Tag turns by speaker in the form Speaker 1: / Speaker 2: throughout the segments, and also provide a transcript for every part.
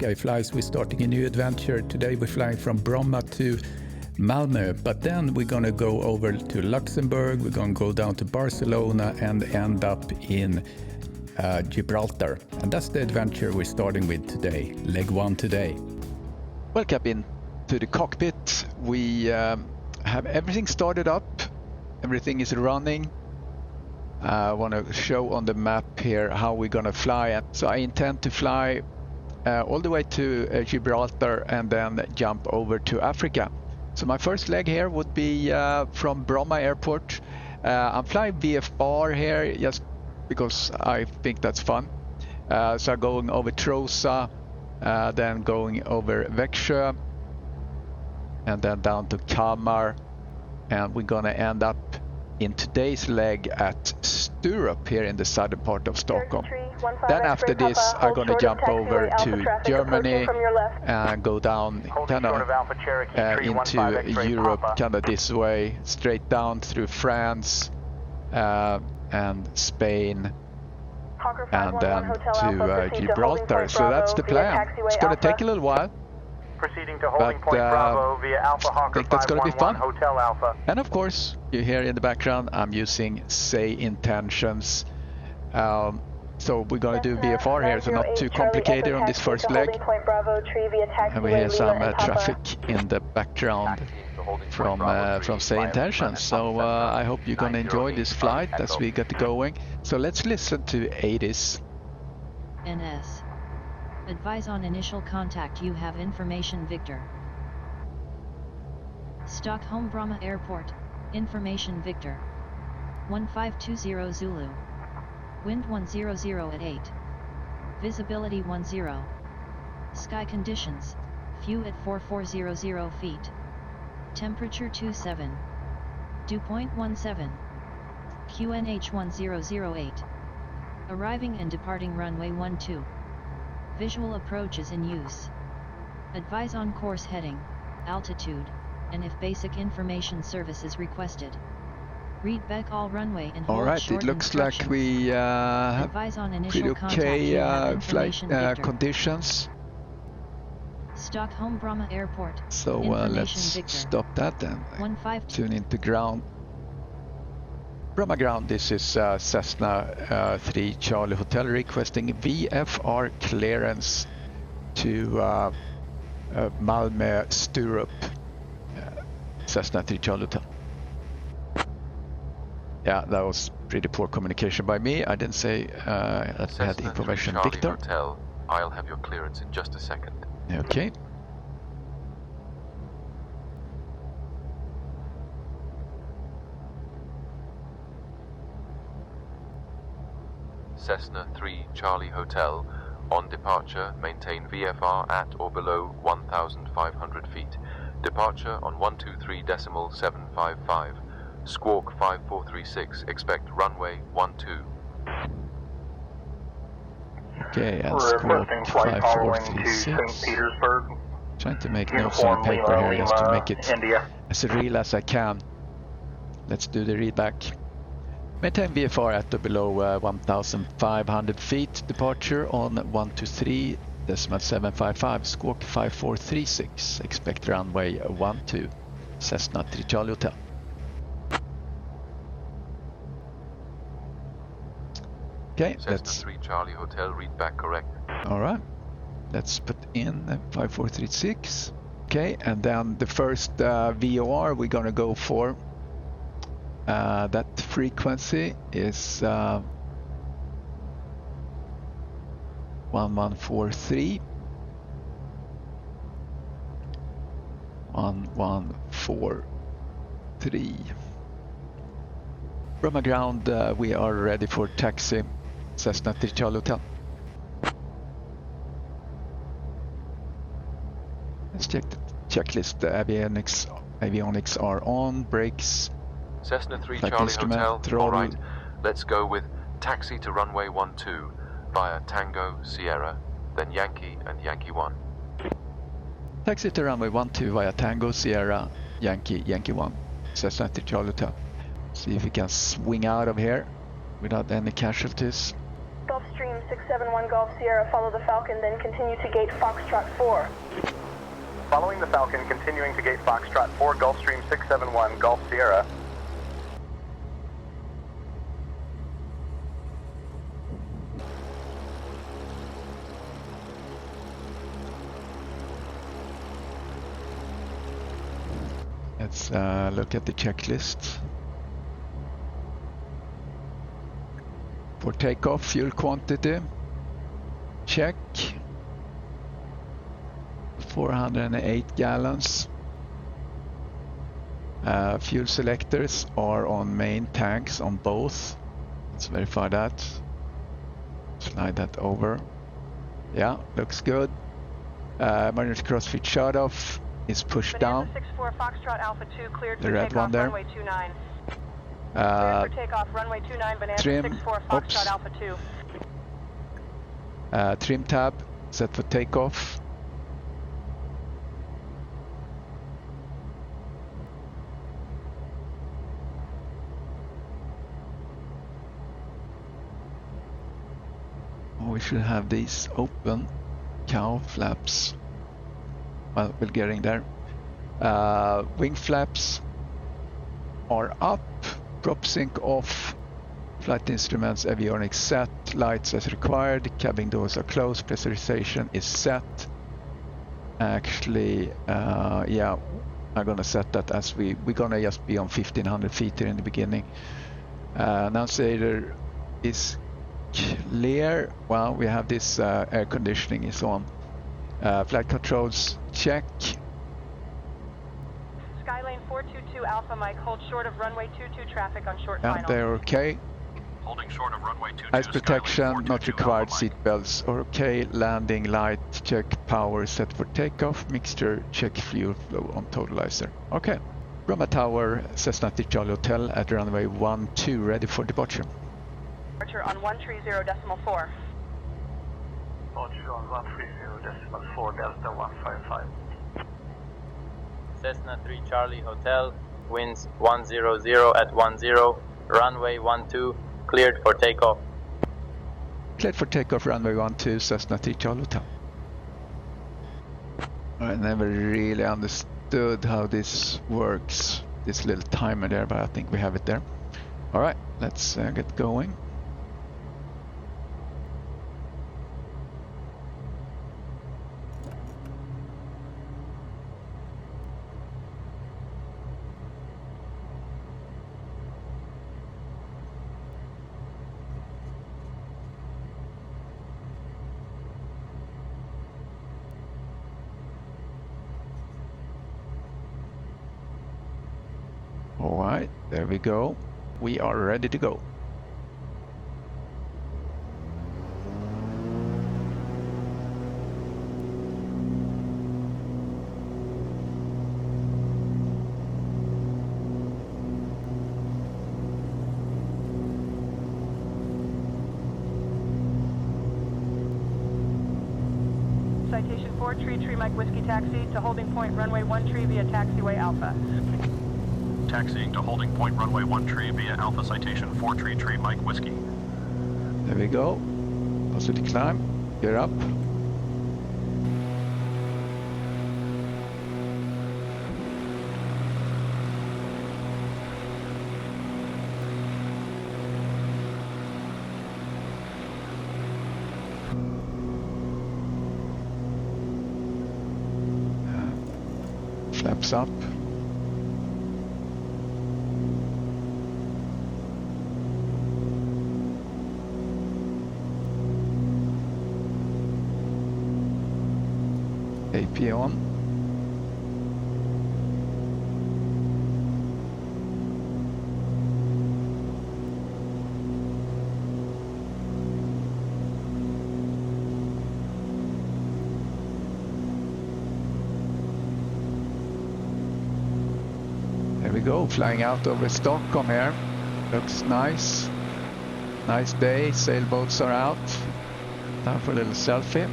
Speaker 1: Sky Flies. We're starting a new adventure. Today we're flying from Bromma to Malmö, but then we're going to go over to Luxembourg, we're going to go down to Barcelona and end up in Gibraltar. And that's the adventure we're starting with today, leg one today.
Speaker 2: Welcome in to the cockpit. We have everything started up, everything is running. I want to show on the map here how we're going to fly. So I intend to fly all the way to Gibraltar and then jump over to Africa. So my first leg here would be from Bromma Airport. I'm flying VFR here just because I think that's fun. So I'm going over Trosa, then going over Växjö, and then down to Kalmar. And we're gonna end up in today's leg at Sturup here in the southern part of Stockholm. Then after this I'm going to jump over to Germany and go down kind of into Europe, kind of this way, straight down through France and Spain and then to Gibraltar. So that's the plan. It's going to take a little while.
Speaker 3: Proceeding to holding point Bravo via Alpha Hawker
Speaker 2: I think that's going to be fun.
Speaker 3: Hotel Alpha.
Speaker 2: And of course, you hear in the background, I'm using Say Intentions. So we're going to do VFR here, so not too complicated on this first leg. And we hear some traffic in the background from Say Intentions. So I hope you're going to enjoy this flight as we get going. So let's listen to ATIS.
Speaker 4: NS. Advise on initial contact. You have information, Victor. Stockholm Bromma Airport. Information, Victor. 1520 Zulu. Wind 100 at 8. Visibility 10. Sky conditions. Few at 4400 feet. Temperature 27. Dew point 17. QNH 1008. Arriving and departing runway 12. Visual approach is in use. Advise on course heading, altitude, and if basic information service is requested. Read back all runway and hold
Speaker 2: Alright,
Speaker 4: short
Speaker 2: it looks like we have pretty okay flight conditions.
Speaker 4: Stockholm Bromma Airport.
Speaker 2: So let's
Speaker 4: Victor.
Speaker 2: stop that and tune into ground. Bromma ground, this is Cessna 3 Charlie Hotel requesting VFR clearance to Malmö Sturup, Cessna 3 Charlie Hotel. Yeah, that was pretty poor communication by me. I didn't say that I had information. Victor.
Speaker 5: Hotel. I'll have your clearance in just a second.
Speaker 2: Okay.
Speaker 5: Cessna 3 Charlie Hotel. On departure, maintain VFR at or below 1,500 feet. Departure on 123.755. Squawk 5436. Expect runway 12.
Speaker 2: Okay, and squawk 5436. Trying to make notes on paper here just to make it as real as I can. Let's do the readback. Maintain VFR at or below 1,500 feet. Departure on 123.755. Squawk 5436. Expect runway 12. Cessna 3 Charlie Hotel. Okay,
Speaker 5: Cessna 3 Charlie Hotel, read back correct.
Speaker 2: Alright, let's put in 5436. Okay, and then the first VOR we're gonna go for. That frequency is 1143. 1143. Bromma ground, we are ready for taxi. Cessna 3 Charlie Hotel. Let's check the checklist. The avionics are on. Brakes.
Speaker 5: Cessna 3
Speaker 2: Flight
Speaker 5: Charlie
Speaker 2: instrument,
Speaker 5: Hotel.
Speaker 2: throttle.
Speaker 5: All right. Let's go with taxi to runway 12 via Tango Sierra, then Yankee and Yankee 1.
Speaker 2: Taxi to runway 12 via Tango Sierra, Yankee 1. Cessna 3 Charlie Hotel. See if we can swing out of here without any casualties.
Speaker 6: Gulfstream 671 Golf Sierra, follow the Falcon, then continue to gate Foxtrot 4.
Speaker 3: Following the Falcon, continuing to gate Foxtrot 4, Gulfstream 671 Golf Sierra.
Speaker 2: Let's look at the checklist. For takeoff, fuel quantity, check. 408 gallons. Fuel selectors are on main tanks on both. Let's verify that. Slide that over. Yeah, looks good. Emergency crossfit shut off is pushed down.
Speaker 6: 64 Foxtrot Alpha 2 cleared
Speaker 2: The
Speaker 6: for
Speaker 2: red
Speaker 6: takeoff,
Speaker 2: one there.
Speaker 6: runway 29. Cleared for takeoff, runway 29, Bonanza
Speaker 2: Trim.
Speaker 6: 64 Foxtrot
Speaker 2: Oops.
Speaker 6: Alpha 2.
Speaker 2: Trim tab set for takeoff. We should have these open. Cow flaps. Well, we're getting there. Wing flaps are up. Prop sync off. Flight instruments, avionics set. Lights as required. Cabin doors are closed. Pressurization is set. Actually, yeah, I'm gonna set that as we're gonna just be on 1500 feet here in the beginning. Annunciator is clear. Well, we have this air conditioning is on. Flight controls check.
Speaker 6: Skylane 422 Alpha Mike, hold short of runway 22 traffic on short
Speaker 2: Yeah,
Speaker 6: final.
Speaker 2: they're okay.
Speaker 7: Holding short of runway 22.
Speaker 2: Ice protection not required. Seatbelts are okay. Landing light check. Power set for takeoff. Mixture check. Fuel flow on totalizer. Okay. Bromma Tower, Cessna Charlie Hotel at runway 12, ready for departure.
Speaker 6: Departure on 130.4.
Speaker 3: Departure on 130.4, Delta 155.
Speaker 8: Cessna 3 Charlie Hotel, winds 100 at 10, runway 12, cleared for takeoff.
Speaker 2: Cleared for takeoff, runway 12, Cessna 3 Charlie Hotel. I never really understood how this works, this little timer there, but I think we have it there. Alright, let's get going. Alright, there we go. We are ready to go.
Speaker 6: Citation 4, Tree Mike Whiskey Taxi to holding point runway 13 via taxiway Alpha.
Speaker 7: Taxiing to holding point runway 13 via Alpha Citation 4 Tree Mike Whiskey.
Speaker 2: There we go. Positive climb. Gear up. Flaps up. AP on. There we go, flying out over Stockholm here. Looks nice. Nice day, sailboats are out. Time for a little selfie.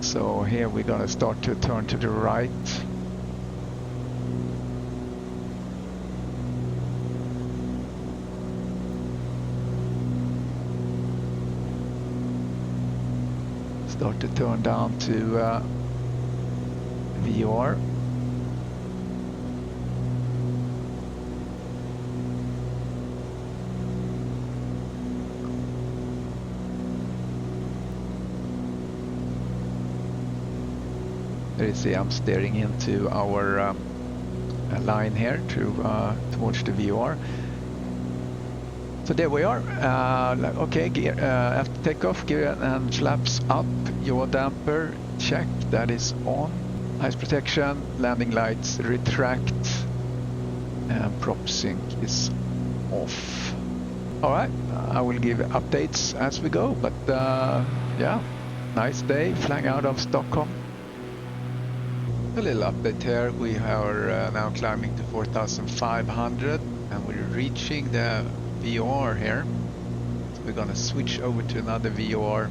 Speaker 2: So here we're gonna start to turn to the right. Start to turn down to VFR. There you see I'm steering into our line here towards the VFR. So there we are. Okay, gear, after takeoff, gear and flaps up, yaw damper check, that is on. Ice protection, landing lights retract, and prop sync is off. Alright, I will give updates as we go, but yeah, nice day flying out of Stockholm. A little update here, we are now climbing to 4,500 and we're reaching the VFR here. So we're gonna switch over to another VFR,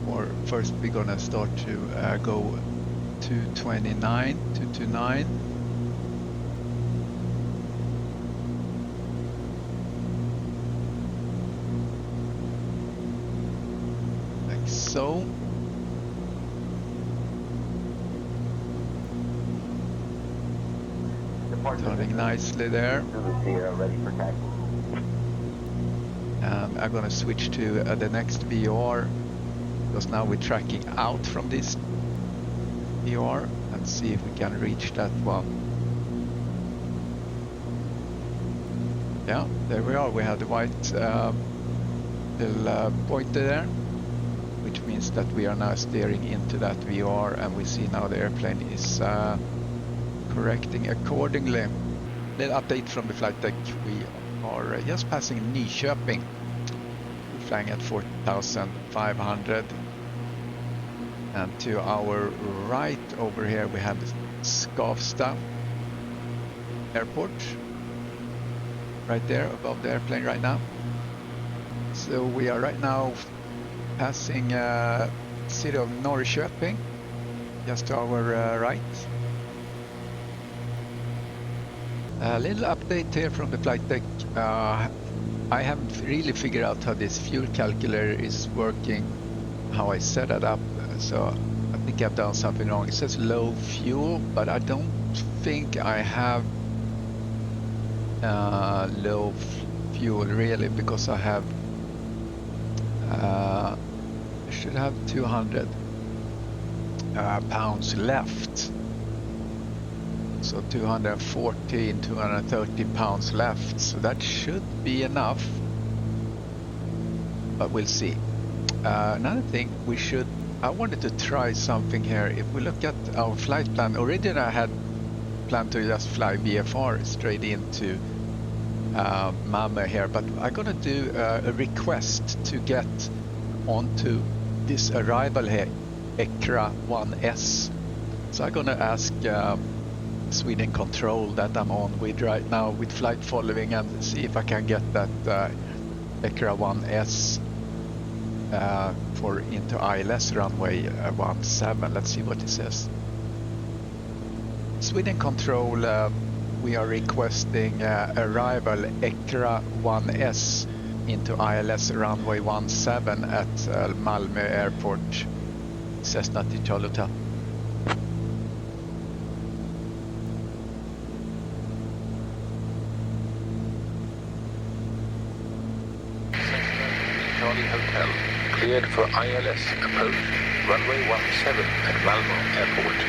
Speaker 2: or first we're gonna start to go to 229. Like so. Turning nicely there. And I'm gonna switch to the next VFR, because now we're tracking out from this VFR and see if we can reach that one. Yeah, there we are. We have the white little pointer there, which means that we are now steering into that VFR, and we see now the airplane is correcting accordingly. Little update from the flight deck. We are just passing Nykoping. We're flying at 4,500. And to our right over here we have Skavsta Airport. Right there above the airplane right now. So we are right now passing city of Norrkoping, just to our right. A little update here from the flight deck. I haven't really figured out how this fuel calculator is working, how I set it up, so I think I've done something wrong. It says low fuel, but I don't think I have low fuel really, because I have I should have 200 pounds left. So 214, 230 pounds left, so that should be enough, but we'll see. Another thing I wanted to try something here. If we look at our flight plan, originally I had planned to just fly VFR straight into Malmö here, but I'm gonna do a request to get onto this arrival here, ECRA 1S. So I'm gonna ask Sweden Control that I'm on with right now with flight following, and see if I can get that ECRA 1S for into ILS runway 17. Let's see what it says. Sweden Control, we are requesting arrival ECRA 1S into ILS runway 17 at Malmö Airport. Cessna Charlie Hotel.
Speaker 5: Charlie Hotel, cleared for ILS approach, runway 17 at Malmö Airport.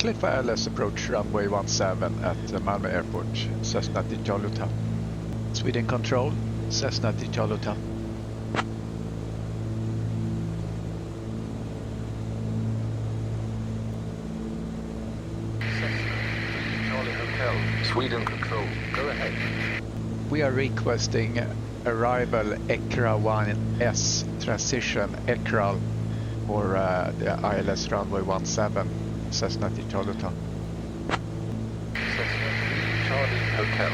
Speaker 2: Cleared for ILS approach, runway 17 at Malmö Airport, Cessna Charlie Hotel. Sweden Control, Cessna Charlie Hotel.
Speaker 5: Charlie Hotel, Sweden Control, go ahead.
Speaker 2: We are requesting arrival ECRA 1S transition ECRA for the ILS runway 17, Cessna Charlie Hotel.
Speaker 5: Cessna Charlie Hotel,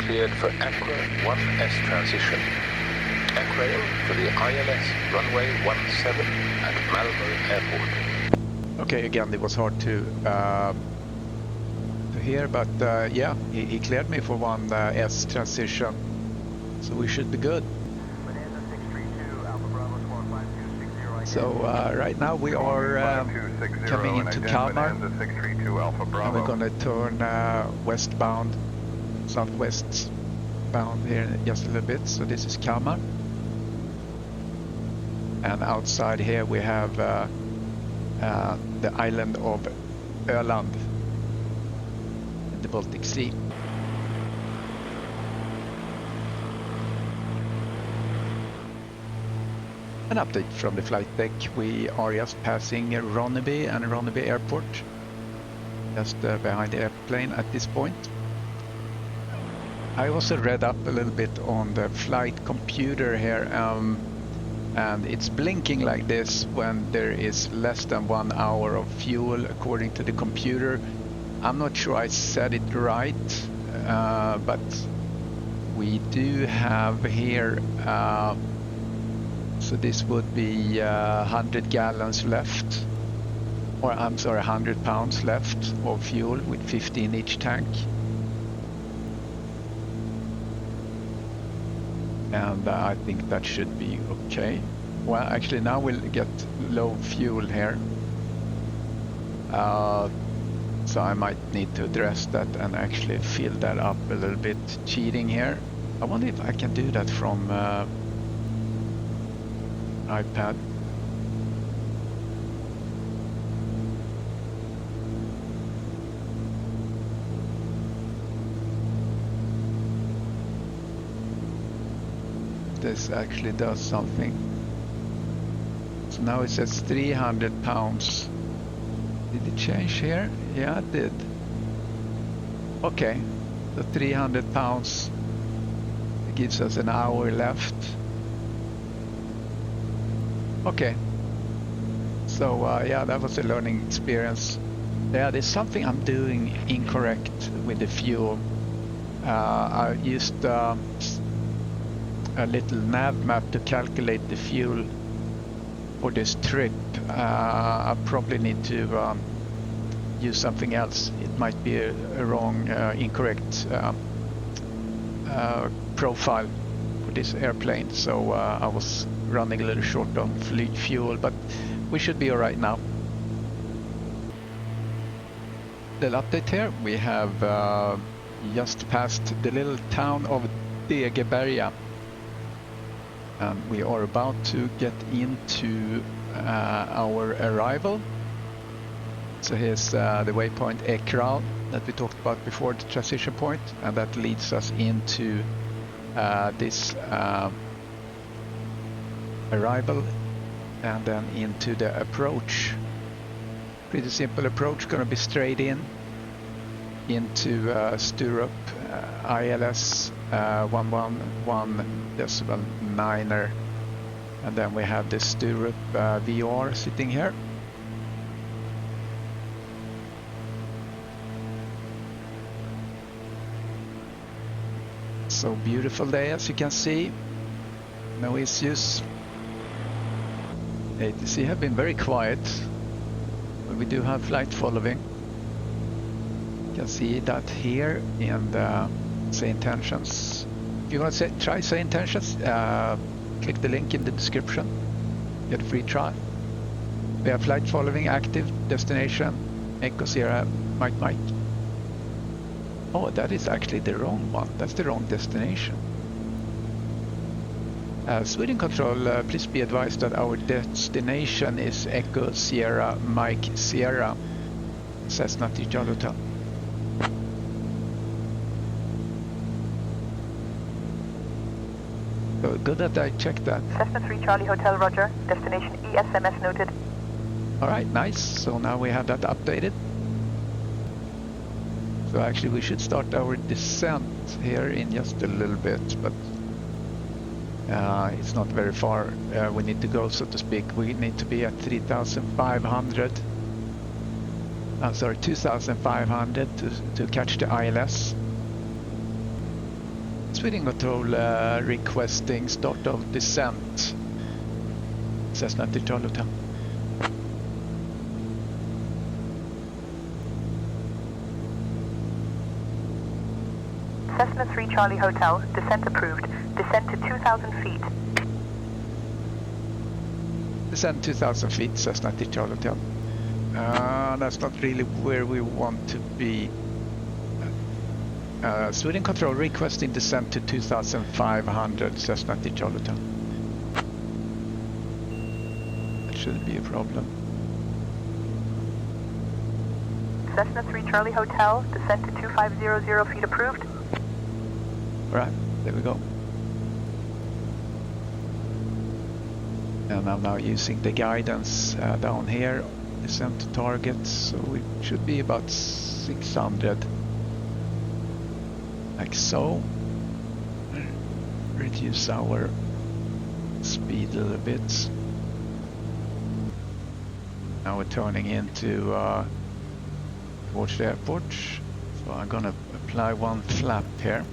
Speaker 5: cleared for ECRA 1S transition. ECRA for the ILS runway 17 at Malmö Airport.
Speaker 2: Okay, again, it was hard to hear, but yeah, he cleared me for 1S transition, so we should be good. So right now we are coming into Kalmar, and we're going to turn westbound, southwest bound here in just a little bit. So this is Kalmar, and outside here we have the island of Öland in the Baltic Sea. An update from the flight deck. We are just passing Ronneby and Ronneby Airport, just behind the airplane at this point. I also read up a little bit on the flight computer here, and it's blinking like this when there is less than 1 hour of fuel according to the computer. I'm not sure I said it right, but we do have here so this would be 100 gallons left, or I'm sorry, 100 pounds left of fuel with 50 in each tank. And I think that should be okay. Well, actually now we'll get low fuel here. So I might need to address that and actually fill that up a little bit. Cheating here. I wonder if I can do that from iPad. This actually does something. So now it says 300 pounds. Did it change here? Yeah, it did. Okay, so 300 pounds. It gives us an hour left. Okay, so yeah, that was a learning experience. Yeah, there's something I'm doing incorrect with the fuel. I used a little nav map to calculate the fuel for this trip. I probably need to use something else. It might be a wrong, incorrect profile for this airplane, so I was running a little short on fleet fuel, but we should be all right now. Little update here. We have just passed the little town of Degeberga, and we are about to get into our arrival. So here's the waypoint Ekral that we talked about before, the transition point, and that leads us into this arrival and then into the approach. Pretty simple approach, going to be straight into Sturup ILS 111.9er, and then we have the Sturup VR sitting here. So beautiful day, as you can see. No issues. ATC have been very quiet, but we do have flight following. You can see that here in the Say Intentions. If you want to try Say Intentions, click the link in the description. Get a free trial. We have flight following active, destination Echo Sierra Mike. Oh, that is actually the wrong one. That's the wrong destination. Sweden Control, please be advised that our destination is Echo Sierra Mike Sierra, Cessna Tijan Hotel. So good that I checked that.
Speaker 6: Cessna 3 Charlie Hotel, roger. Destination ESMS noted.
Speaker 2: Alright, nice. So now we have that updated. So actually we should start our descent here in just a little bit, but it's not very far. We need to go, so to speak. We need to be at 3,500. I'm sorry, 2,500 to catch the ILS. Sweden Control requesting start of descent. Cessna Tijan Hotel.
Speaker 6: Cessna 3 Charlie Hotel, descent approved. Descent to 2,000 feet.
Speaker 2: descend 2,000 feet, Cessna Charlie Hotel. That's not really where we want to be. Sweden Control requesting descent to 2,500, Cessna Charlie Hotel. That shouldn't be a problem.
Speaker 6: Cessna 3 Charlie Hotel, descent to 2500 feet approved.
Speaker 2: Alright, there we go. And I'm now using the guidance down here, descent to target, so it should be about 600. Like so. Reduce our speed a little bit. Now we're turning into towards the airport, so I'm gonna apply one flap here.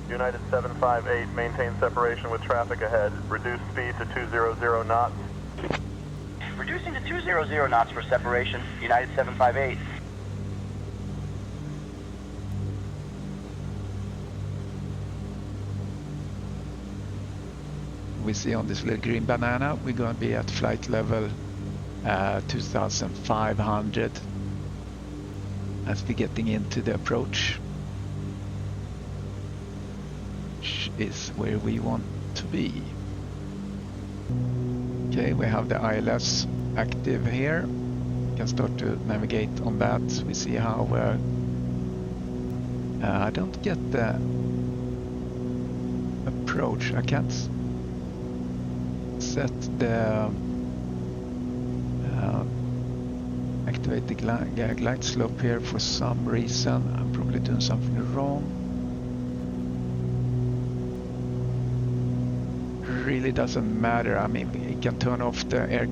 Speaker 3: United 758, maintain separation with traffic ahead. Reduce speed to 200 knots.
Speaker 9: Reducing to 200 knots for separation, United 758.
Speaker 2: We see on this little green banana, we're going to be at flight level 2,500 as we're getting into the approach, which is where we want to be. Okay, we have the ILS active here. We can start to navigate on that. We see how I don't get the approach. I can't set the activate the glide slope here for some reason. I'm probably doing something wrong. Really doesn't matter. I mean, we can turn off the air,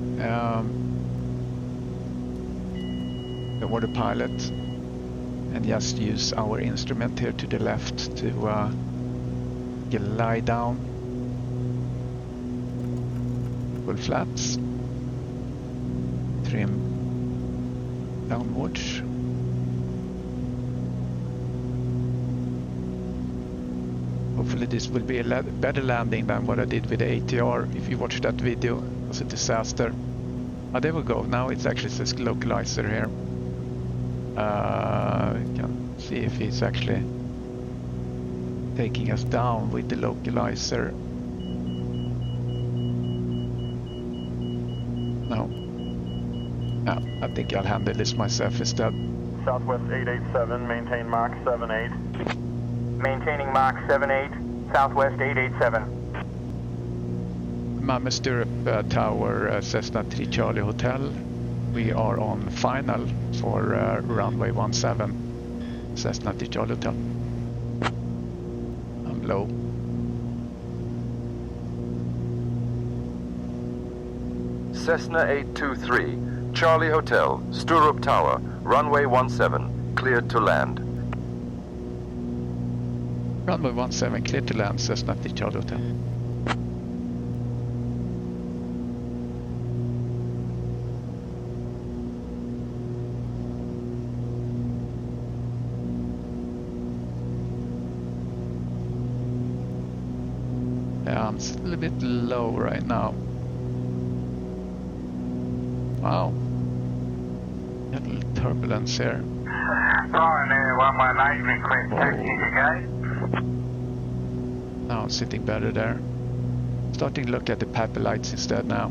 Speaker 2: the autopilot, and just use our instrument here to the left to glide down. Full flaps. Trim downwards. Hopefully this will be a better landing than what I did with the ATR. If you watched that video, it was a disaster. There we go. Now it's actually says localizer here. You can see if he's actually taking us down with the localizer. No. I think I'll handle this myself instead.
Speaker 3: Southwest 887, maintain Mach 78.
Speaker 9: Maintaining Mach 78, Southwest 887.
Speaker 2: Malmö Sturup Tower, Cessna 3 Charlie Hotel. We are on final for runway 17, Cessna 3 Charlie Hotel. I'm low.
Speaker 10: Cessna 823, Charlie Hotel, Sturup Tower, runway 17, cleared to land.
Speaker 2: Runway 17, cleared to land, Cessna 3 Charlie Hotel. Yeah, I'm a little bit low right now. Wow. Got a little turbulence here.
Speaker 9: Ryanair 118, request taxi to go.
Speaker 2: Now I'm sitting better there. Starting to look at the paper lights instead now.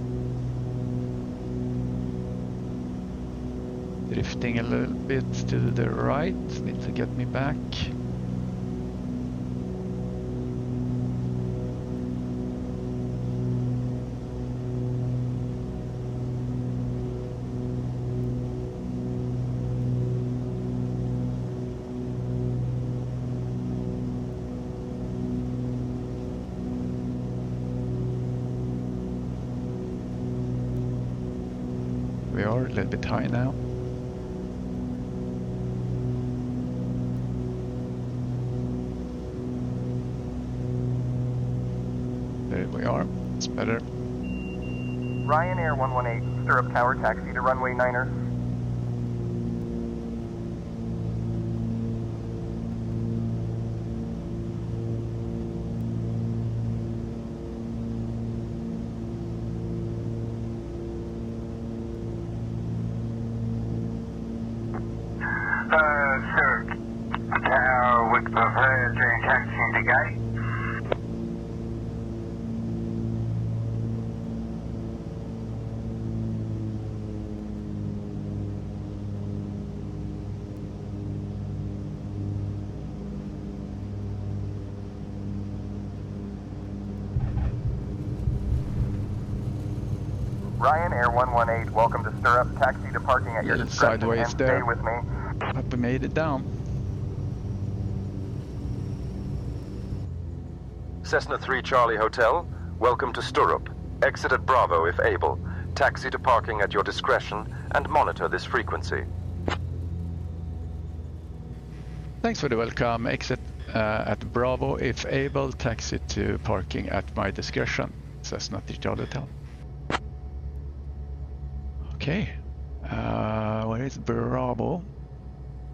Speaker 2: Drifting a little bit to the right. Need to get me back. We are a little bit high now. There we are. It's better.
Speaker 3: Ryanair 118, Sturup Tower, taxi to runway 9er.
Speaker 9: taxiing to gate.
Speaker 3: Ryan, Air 118, welcome to Sturup. Taxi to parking at your
Speaker 2: Little
Speaker 3: discretion
Speaker 2: sideways
Speaker 3: and
Speaker 2: there.
Speaker 3: stay with me.
Speaker 2: But we made it down.
Speaker 10: Cessna 3 Charlie Hotel, welcome to Sturup. Exit at Bravo if able. Taxi to parking at your discretion and monitor this frequency.
Speaker 2: Thanks for the welcome. Exit at Bravo if able. Taxi to parking at my discretion. Cessna 3 Charlie Hotel. Okay, where is Bravo?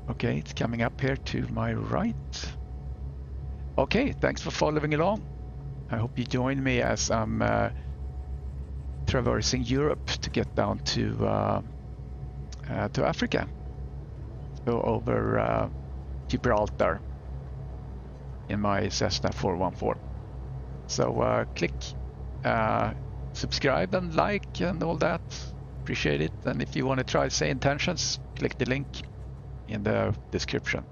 Speaker 2: Okay, it's coming up here to my right. Okay, thanks for following along. I hope you join me as I'm traversing Europe to get down to Africa. Go over Gibraltar in my Cessna 414. So click subscribe and like and all that. Appreciate it. And if you want to try Say Intentions, click the link in the description.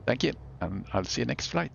Speaker 2: Thank you, and I'll see you next flight.